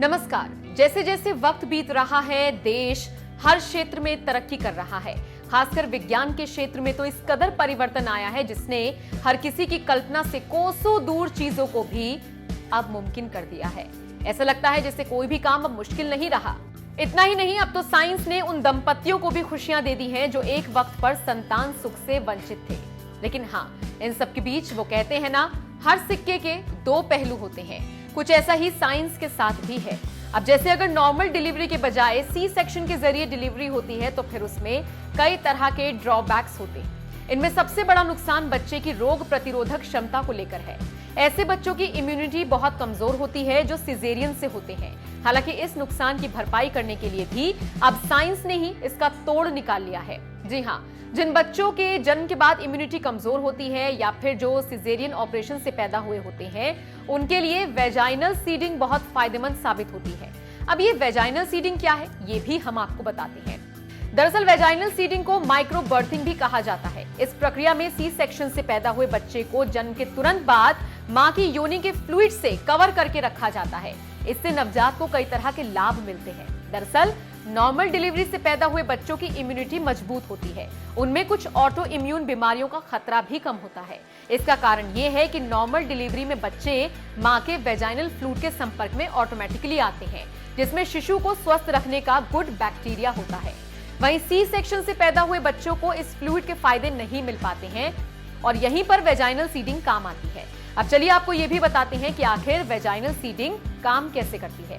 नमस्कार। जैसे जैसे वक्त बीत रहा है, देश हर क्षेत्र में तरक्की कर रहा है। खासकर विज्ञान के क्षेत्र में तो इस कदर परिवर्तन आया है जिसने हर किसी की कल्पना से कोसों दूर चीजों को भी अब मुमकिन कर दिया है। ऐसा लगता है जैसे कोई भी काम अब मुश्किल नहीं रहा। इतना ही नहीं, अब तो साइंस ने उन दंपतियों को भी खुशियां दे दी हैं जो एक वक्त पर संतान सुख से वंचित थे। लेकिन हाँ, इन सब के बीच वो कहते हैं ना, हर सिक्के के दो पहलू होते हैं। कुछ ऐसा ही साइंस के साथ भी है। अब जैसे अगर नॉर्मल डिलीवरी के बजाय सी सेक्शन के जरिए डिलीवरी होती है तो फिर उसमें कई तरह के ड्रॉबैक्स होते हैं। इनमें सबसे बड़ा नुकसान बच्चे की रोग प्रतिरोधक क्षमता को लेकर है। ऐसे बच्चों की इम्यूनिटी बहुत कमजोर होती है जो सिजेरियन से होते हैं। हालांकि इस नुकसान की भरपाई करने के लिए भी अब साइंस ने ही इसका तोड़ निकाल लिया है। जी हाँ, जिन बच्चों के जन्म के बाद इम्यूनिटी कमजोर होती है या फिर जो सिजेरियन ऑपरेशन से पैदा हुए होते हैं, उनके लिए वेजाइनल सीडिंग बहुत फायदेमंद साबित होती है। अब ये वेजाइनल सीडिंग क्या है, ये भी हम आपको बताते हैं। दरअसल वेजाइनल सीडिंग को माइक्रो बर्थिंग भी कहा जाता है। इस प्रक्रिया में सी सेक्शन से पैदा हुए बच्चे को जन्म के तुरंत बाद मां की योनि के फ्लूइड से कवर करके रखा जाता है। इससे नवजात को कई तरह के लाभ मिलते हैं। दरअसल नॉर्मल डिलीवरी से पैदा हुए बच्चों की इम्यूनिटी मजबूत होती है। उनमें कुछ ऑटो इम्यून बीमारियों का खतरा भी कम होता है। इसका कारण ये है कि नॉर्मल डिलीवरी में बच्चे मां के वेजाइनल फ्लूइड के संपर्क में ऑटोमेटिकली आते हैं, जिसमें शिशु को स्वस्थ रखने का गुड बैक्टीरिया होता है। वहीं सी सेक्शन से पैदा हुए बच्चों को इस फ्लूइड के फायदे नहीं मिल पाते हैं और यहीं पर वेजाइनल सीडिंग काम आती है। अब चलिए आपको ये भी बताते हैं कि आखिर वेजाइनल सीडिंग काम कैसे करती है।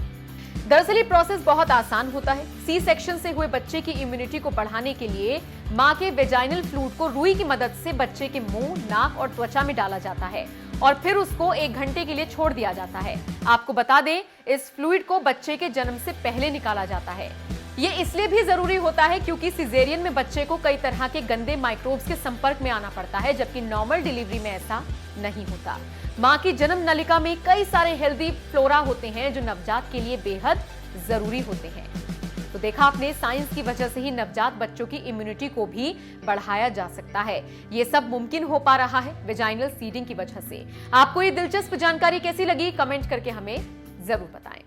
दरअसल ये प्रोसेस बहुत आसान होता है। सी सेक्शन से हुए बच्चे की इम्यूनिटी को बढ़ाने के लिए मां के वेजाइनल फ्लूइड को रुई की मदद से बच्चे के मुंह, नाक और त्वचा में डाला जाता है और फिर उसको 1 घंटे के लिए छोड़ दिया जाता है। आपको बता दें, इस फ्लूइड को बच्चे के जन्म से पहले निकाला जाता है। ये इसलिए भी जरूरी होता है क्योंकि सिजेरियन में बच्चे को कई तरह के गंदे माइक्रोब्स के संपर्क में आना पड़ता है, जबकि नॉर्मल डिलीवरी में ऐसा नहीं होता। मां की जन्म नलिका में कई सारे हेल्दी फ्लोरा होते हैं जो नवजात के लिए बेहद जरूरी होते हैं। तो देखा आपने, साइंस की वजह से ही नवजात बच्चों की इम्यूनिटी को भी बढ़ाया जा सकता है। ये सब मुमकिन हो पा रहा है वेजाइनल सीडिंग की वजह से। आपको ये दिलचस्प जानकारी कैसी लगी, कमेंट करके हमें जरूर बताएं।